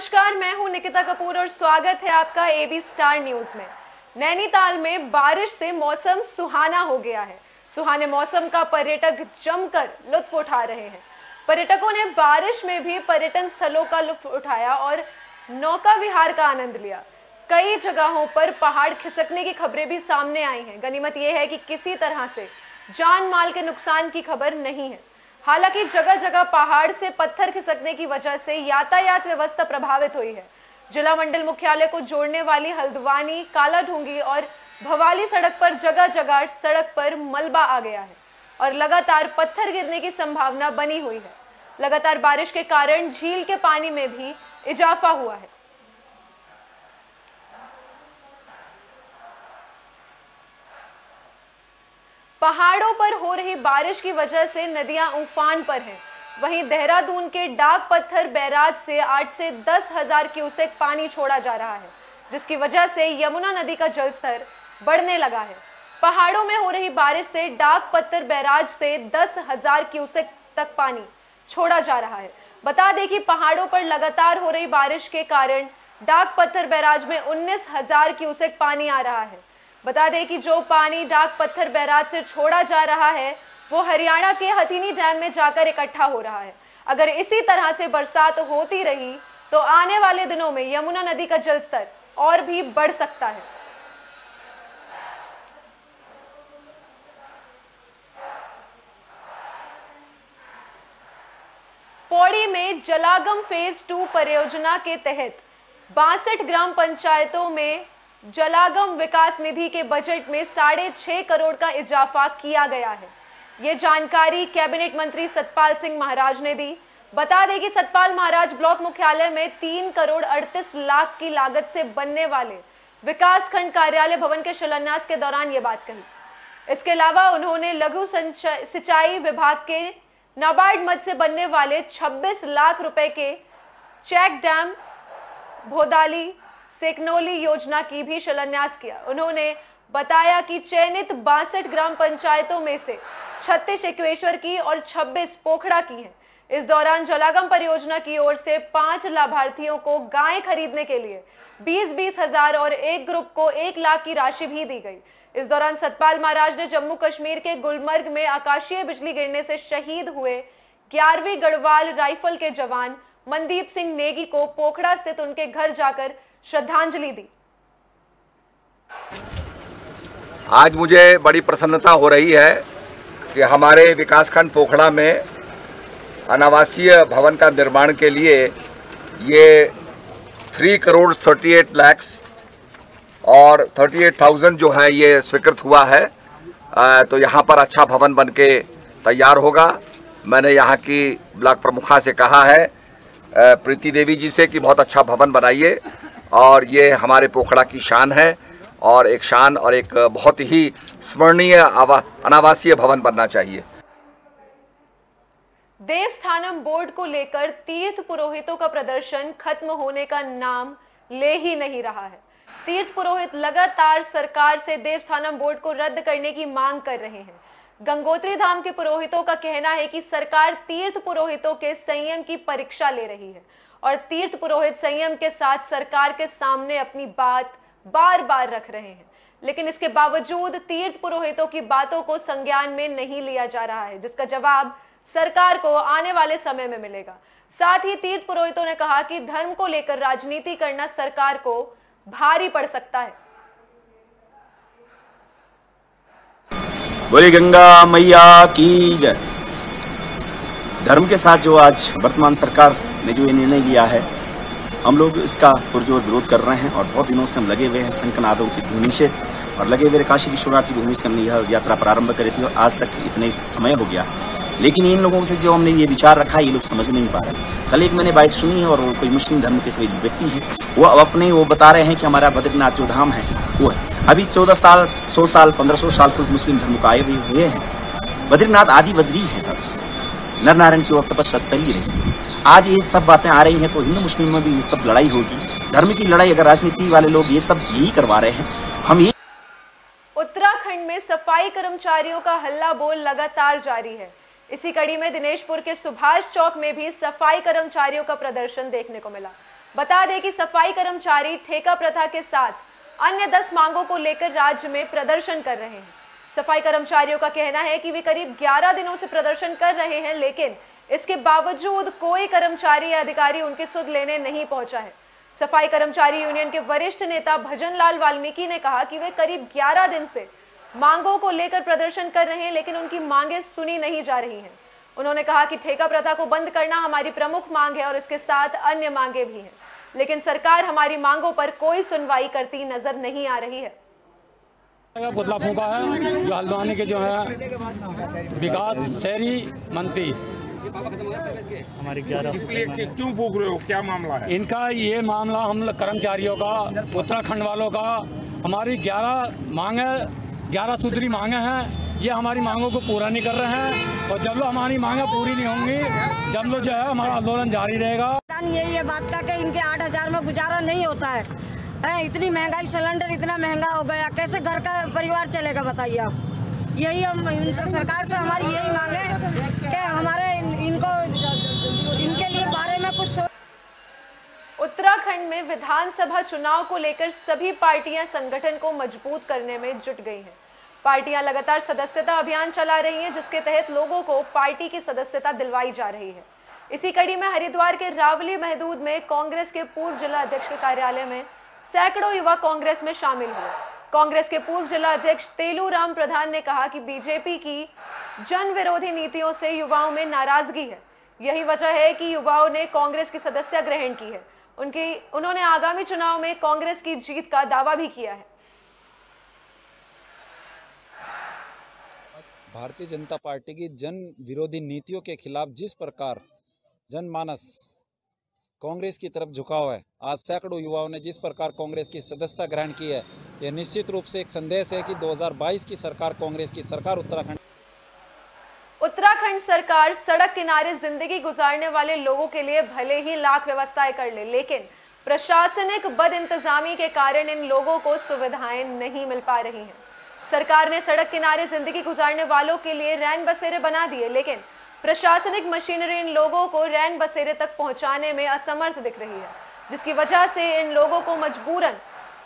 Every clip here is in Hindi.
नमस्कार, मैं हूं निकिता कपूर और स्वागत है आपका एबी स्टार न्यूज में। नैनीताल में बारिश से मौसम सुहाना हो गया है। सुहाने मौसम का पर्यटक जमकर लुत्फ उठा रहे हैं। पर्यटकों ने बारिश में भी पर्यटन स्थलों का लुत्फ उठाया और नौका विहार का आनंद लिया। कई जगहों पर पहाड़ खिसकने की खबरें भी सामने आई हैं। गनीमत यह है कि किसी तरह से जान माल के नुकसान की खबर नहीं है। हालांकि जगह जगह पहाड़ से पत्थर खिसकने की वजह से यातायात व्यवस्था प्रभावित हुई है। जिला मंडल मुख्यालय को जोड़ने वाली हल्द्वानी, कालाढूंगी और भवाली सड़क पर जगह जगह सड़क पर मलबा आ गया है और लगातार पत्थर गिरने की संभावना बनी हुई है। लगातार बारिश के कारण झील के पानी में भी इजाफा हुआ है। पहाड़ों पर हो रही बारिश की वजह से नदियां उफान पर हैं। वहीं देहरादून के डाक पत्थर बैराज से 8 से 10 हजार क्यूसेक पानी छोड़ा जा रहा है, जिसकी वजह से यमुना नदी का जलस्तर बढ़ने लगा है। पहाड़ों में हो रही बारिश से डाक पत्थर बैराज से 10 हजार क्यूसेक तक पानी छोड़ा जा रहा है। बता दें कि पहाड़ों पर लगातार हो रही बारिश के कारण डाक पत्थर बैराज में 19 हजार क्यूसेक पानी आ रहा है। बता दें कि जो पानी डाक पत्थर बैराज से छोड़ा जा रहा है वो हरियाणा के हथीनी डैम में जाकर इकट्ठा हो रहा है। अगर इसी तरह से बरसात होती रही तो आने वाले दिनों में यमुना नदी का जलस्तर और भी बढ़ सकता है। पौड़ी में जलागम फेज 2 परियोजना के तहत 62 ग्राम पंचायतों में जलागम विकास निधि के बजट में 6.5 करोड़ का इजाफा किया गया है। ये जानकारी कैबिनेट मंत्री सतपाल सिंह महाराज ने दी। बता दें कि सतपाल महाराज ब्लॉक मुख्यालय में 3 करोड़ 38 लाख की लागत से बनने वाले विकास खंड कार्यालय भवन के शिलान्यास के दौरान ये बात कही। इसके अलावा उन्होंने लघु सिंचाई विभाग के नाबार्ड मद से बनने वाले 26 लाख रुपए के चेक डैम भोदाली सेकनोली योजना की भी शिलान्यास किया। उन्होंने बताया कि चयनित 62 ग्राम पंचायतों में से 36 एकेश्वर की और 26 पोखड़ा की हैं। इस दौरान जलागम परियोजना की ओर से 5 लाभार्थियों को गाय खरीदने के लिए 20-20 हजार और एक ग्रुप को 1 लाख की राशि भी दी गई। इस दौरान सतपाल महाराज ने जम्मू कश्मीर के गुलमर्ग में आकाशीय बिजली गिरने से शहीद हुए 11वीं गढ़वाल राइफल के जवान मनदीप सिंह नेगी को पोखड़ा स्थित उनके घर जाकर श्रद्धांजलि दी। आज मुझे बड़ी प्रसन्नता हो रही है कि हमारे विकासखंड पोखड़ा में अनावासीय भवन का निर्माण के लिए ये 3 करोड़ 38 लाख और 38,000 जो है ये स्वीकृत हुआ है। तो यहाँ पर अच्छा भवन बनके तैयार होगा। मैंने यहाँ की ब्लॉक प्रमुखा से कहा है, प्रीति देवी जी से, कि बहुत अच्छा भवन बनाइए और ये हमारे पोखड़ा की शान है और एक शान और एक बहुत ही स्मरणीय अनावासीय भवन बनना चाहिए। देवस्थानम बोर्ड को लेकर तीर्थ पुरोहितों का प्रदर्शन खत्म होने का नाम ले ही नहीं रहा है। तीर्थ पुरोहित लगातार सरकार से देवस्थानम बोर्ड को रद्द करने की मांग कर रहे हैं। गंगोत्री धाम के पुरोहितों का कहना है कि सरकार तीर्थ पुरोहितों के संयम की परीक्षा ले रही है और तीर्थ पुरोहित संयम के साथ सरकार के सामने अपनी बात बार बार रख रहे हैं, लेकिन इसके बावजूद तीर्थ पुरोहितों की बातों को संज्ञान में नहीं लिया जा रहा है, जिसका जवाब सरकार को आने वाले समय में मिलेगा। साथ ही तीर्थ पुरोहितों ने कहा कि धर्म को लेकर राजनीति करना सरकार को भारी पड़ सकता है। बोले गंगा मैया की जय। धर्म के साथ जो आज वर्तमान सरकार ने जो ये निर्णय लिया है, हम लोग इसका पुरजोर विरोध कर रहे हैं और बहुत दिनों से हम लगे हुए हैं शंखनादों की ध्वनि से और लगे हुए काशी विश्वनाथ की भूमि से हमने यह यात्रा प्रारंभ करी थी और आज तक इतने समय हो गया। लेकिन इन लोगों से जो हमने ये विचार रखा ये लोग समझ नहीं पा रहे। कल एक मैंने बाइट सुनी है और कोई मुस्लिम धर्म के कोई व्यक्ति है, वो अपने वो बता रहे हैं कि हमारा बद्रीनाथ जो धाम है वो है। अभी 14 साल 100 साल 1500 साल पूर्व मुस्लिम धर्म को आए हुए हैं। बद्रीनाथ आदि बद्री है सब, नर नारायण की वो तपस्या स्थली रही। आज ये सब बातें आ रही हैं तो हिंदू मुस्लिम में भी ये सब लड़ाई होगी। धर्म की लड़ाई अगर राजनीति वाले लोग ये सब यही करवा रहे हैं, हम ये। उत्तराखंड में सफाई कर्मचारियों का हल्ला बोल लगातार जारी है। इसी कड़ी में दिनेशपुर के सुभाष चौक में भी सफाई कर्मचारियों का प्रदर्शन देखने को मिला। बता दें कि सफाई कर्मचारी ठेका प्रथा के साथ अन्य 10 मांगों को लेकर राज्य में प्रदर्शन कर रहे हैं। सफाई कर्मचारियों का कहना है कि वे करीब 11 दिनों से प्रदर्शन कर रहे हैं, लेकिन इसके बावजूद कोई कर्मचारी या अधिकारी उनकी सुध लेने नहीं पहुंचा है। सफाई कर्मचारी यूनियन के वरिष्ठ नेता भजन लाल वाल्मीकि ने कहा कि वे करीब 11 दिन से मांगों को लेकर प्रदर्शन कर रहे हैं, लेकिन उनकी मांगें सुनी नहीं जा रही हैं। उन्होंने कहा कि ठेका प्रथा को बंद करना हमारी प्रमुख मांग है और इसके साथ अन्य मांगे भी हैं, लेकिन सरकार हमारी मांगों पर कोई सुनवाई करती नजर नहीं आ रही है। पुतला फूंका है जो हल्द्वानी के जो है विकास शहरी मंत्री हमारी 11 इसलिए क्यों फूक रहे हो, क्या मामला है इनका? ये मामला हम कर्मचारियों का, उत्तराखंड वालों का, हमारी 11 मांगे, 11 सूत्री मांगे हैं। ये हमारी मांगों को पूरा नहीं कर रहे हैं और जब लोग हमारी मांगे पूरी नहीं होंगी, जब लोग जो है हमारा आंदोलन जारी रहेगा। यही है बात का कि इनके 8,000 में गुजारा नहीं होता है। इतनी महंगाई, सिलेंडर इतना महंगा हो गया, कैसे घर का परिवार चलेगा बताइए आप। यही हम सरकार से हमारी यही मांग है कि हमारे इनके लिए बारे में कुछ उत्तराखंड में विधानसभा चुनाव को लेकर सभी पार्टियां संगठन को मजबूत करने में जुट गई हैं। पार्टियां लगातार सदस्यता अभियान चला रही हैं, जिसके तहत लोगों को पार्टी की सदस्यता दिलवाई जा रही है। इसी कड़ी में हरिद्वार के रावली महदूद में कांग्रेस के पूर्व जिला अध्यक्ष के कार्यालय में सैकड़ों युवा कांग्रेस में शामिल हुए। कांग्रेस के पूर्व जिला अध्यक्ष तेलू राम प्रधान ने कहा कि बीजेपी की जन विरोधी नीतियों से युवाओं में नाराजगी है। यही वजह है कि युवाओं ने कांग्रेस की सदस्यता ग्रहण की है। उन्होंने आगामी चुनाव में कांग्रेस की जीत का दावा भी किया है। भारतीय जनता पार्टी की जन विरोधी नीतियों के खिलाफ जिस प्रकार जनमानस कांग्रेस की तरफ झुकाव है, आज सैकड़ों युवाओं ने जिस प्रकार कांग्रेस की सदस्यता ग्रहण की है, यह निश्चित रूप से एक संदेश है कि 2022 की सरकार, कांग्रेस की सरकार उत्तराखंड सरकार सड़क किनारे जिंदगी गुजारने वाले लोगों के लिए भले ही लाख व्यवस्थाएं कर ले, लेकिन प्रशासनिक बदइंतजामी के कारण इन लोगों को सुविधाएं नहीं मिल पा रही हैं। सरकार ने सड़क किनारे जिंदगी गुजारने वालों के लिए रैन बसेरे बना दिए, लेकिन प्रशासनिक मशीनरी इन लोगों को रैन बसेरे तक पहुंचाने में असमर्थ दिख रही है, जिसकी वजह से इन लोगों को मजबूरन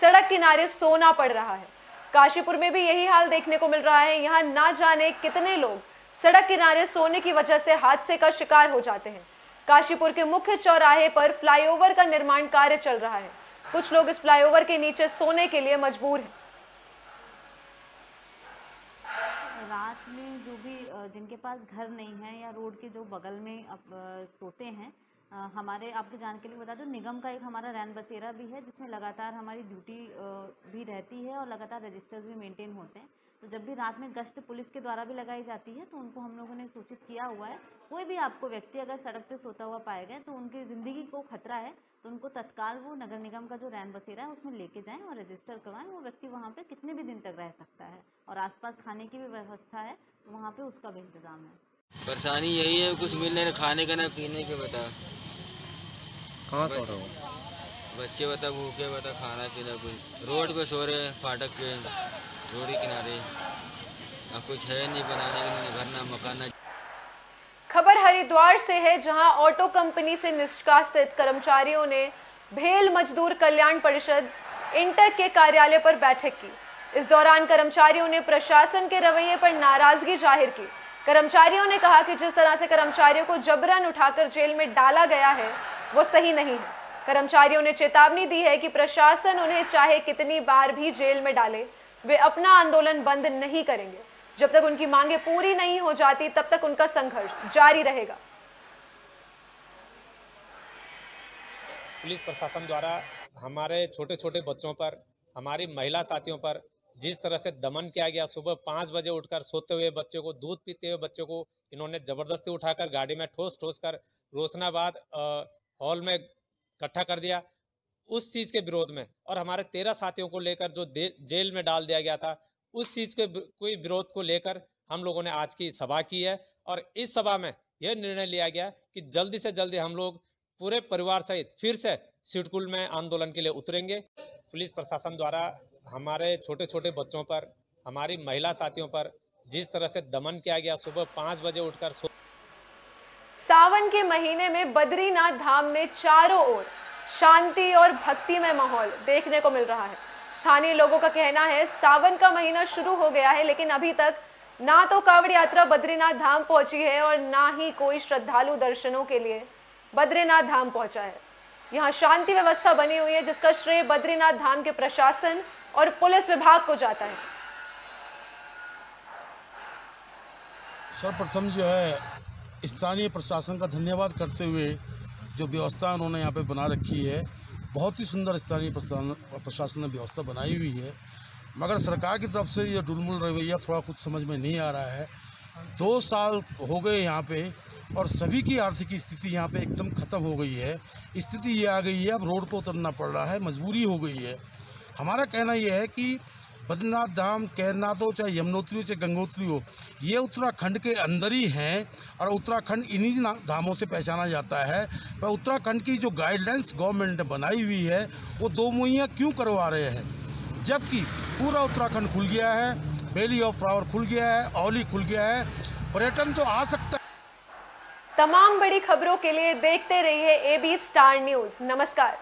सड़क किनारे सोना पड़ रहा है। काशीपुर में भी यही हाल देखने को मिल रहा है। यहाँ ना जाने कितने लोग सड़क किनारे सोने की वजह से हादसे का शिकार हो जाते हैं। काशीपुर के मुख्य चौराहे पर फ्लाईओवर का निर्माण कार्य चल रहा है। कुछ लोग इस फ्लाईओवर के नीचे सोने के लिए मजबूर हैं। रात में जो भी जिनके पास घर नहीं है या रोड के जो बगल में सोते हैं, हमारे आपको जान के लिए बता दूं, निगम का एक हमारा रैन बसेरा भी है, जिसमें लगातार हमारी ड्यूटी भी रहती है और लगातार रजिस्टर्स भी मेंटेन होते हैं। तो जब भी रात में गश्त पुलिस के द्वारा भी लगाई जाती है तो उनको हम लोगों ने सूचित किया हुआ है। कोई भी आपको व्यक्ति अगर सड़क पे सोता हुआ पाए गए तो उनकी ज़िंदगी को खतरा है, तो उनको तत्काल वो नगर निगम का जो रैन बसेरा है उसमें लेके जाएं और रजिस्टर करवाएं। वो व्यक्ति वहाँ पे कितने भी दिन तक रह सकता है और आसपास खाने की भी व्यवस्था है, तो वहाँ पे उसका भी इंतज़ाम है। परेशानी यही है, कुछ मिलने न खाने का, न पीने के। बता कहाँ सो रहे हो? बच्चे बता भूखे, बता खाना पीना कुछ। रोड पे सो रहे, फाटक पे, रोड के किनारे। अब कुछ है नहीं बनाने के, घर ना मकान ना। खबर हरिद्वार से है, जहां ऑटो कंपनी से निष्कासित कर्मचारियों ने भेल मजदूर कल्याण परिषद इंटक के कार्यालय पर बैठक की। इस दौरान कर्मचारियों ने प्रशासन के रवैये पर नाराजगी जाहिर की। कर्मचारियों ने कहा कि जिस तरह से कर्मचारियों को जबरन उठाकर जेल में डाला गया है वो सही नहीं है। कर्मचारियों ने चेतावनी दी है कि प्रशासन उन्हें चाहे कितनी बार भी जेल में डाले, वे अपना आंदोलन बंद नहीं करेंगे। जब तक उनकी मांगें पूरी नहीं हो जाती तब तक उनका संघर्ष जारी रहेगा। पुलिस प्रशासन द्वारा हमारे छोटे छोटे बच्चों पर, हमारी महिला साथियों पर जिस तरह से दमन किया गया, सुबह 5 बजे उठकर सोते हुए बच्चे को, दूध पीते हुए बच्चे को इन्होंने ज़बरदस्ती उठाकर गाड़ी में ठोस कर रोशनाबाद हॉल में इकट्ठा कर दिया। उस चीज़ के विरोध में और हमारे 13 साथियों को लेकर जो जेल में डाल दिया गया था, उस चीज़ के कोई विरोध को लेकर हम लोगों ने आज की सभा की है। और इस सभा में यह निर्णय लिया गया कि जल्दी से जल्दी हम लोग पूरे परिवार सहित फिर से सिडकुल में आंदोलन के लिए उतरेंगे। पुलिस प्रशासन द्वारा हमारे छोटे छोटे बच्चों पर, हमारी महिला साथियों पर जिस तरह से दमन किया गया, सुबह 5 बजे उठकर। सावन के महीने में बद्रीनाथ धाम में चारों ओर शांति और भक्तिमय माहौल देखने को मिल रहा है। स्थानीय लोगों का कहना है सावन का महीना शुरू हो गया है, लेकिन अभी तक ना तो कांवड़ यात्रा बद्रीनाथ धाम पहुंची है और ना ही कोई श्रद्धालु दर्शनों के लिए बद्रीनाथ धाम पहुंचा है। यहाँ शांति व्यवस्था बनी हुई है, जिसका श्रेय बद्रीनाथ धाम के प्रशासन और पुलिस विभाग को जाता है। सर्वप्रथम जो है स्थानीय प्रशासन का धन्यवाद करते हुए जो व्यवस्था उन्होंने यहाँ पे बना रखी है, बहुत ही सुंदर स्थानीय प्रशासन ने व्यवस्था बनाई हुई है। मगर सरकार की तरफ से ये डुलमुल रवैया थोड़ा कुछ समझ में नहीं आ रहा है। 2 साल हो गए यहाँ पे और सभी की आर्थिक स्थिति यहाँ पे एकदम ख़त्म हो गई है। स्थिति ये आ गई है, अब रोड पर उतरना पड़ रहा है, मजबूरी हो गई है। हमारा कहना ये है कि बद्रीनाथ धाम, केदारनाथ हो, चाहे यमुनोत्री हो, चाहे गंगोत्री हो, ये उत्तराखंड के अंदर ही हैं और उत्तराखंड इन्हीं धामों से पहचाना जाता है। पर उत्तराखंड की जो गाइडलाइंस गवर्नमेंट ने बनाई हुई है वो 2 मुहैया क्यों करवा रहे हैं, जबकि पूरा उत्तराखंड खुल गया है, वैली ऑफ फ्लावर खुल गया है, औली खुल गया है, पर्यटन तो आ सकता है। तमाम बड़ी खबरों के लिए देखते रहिए AB स्टार न्यूज़। नमस्कार।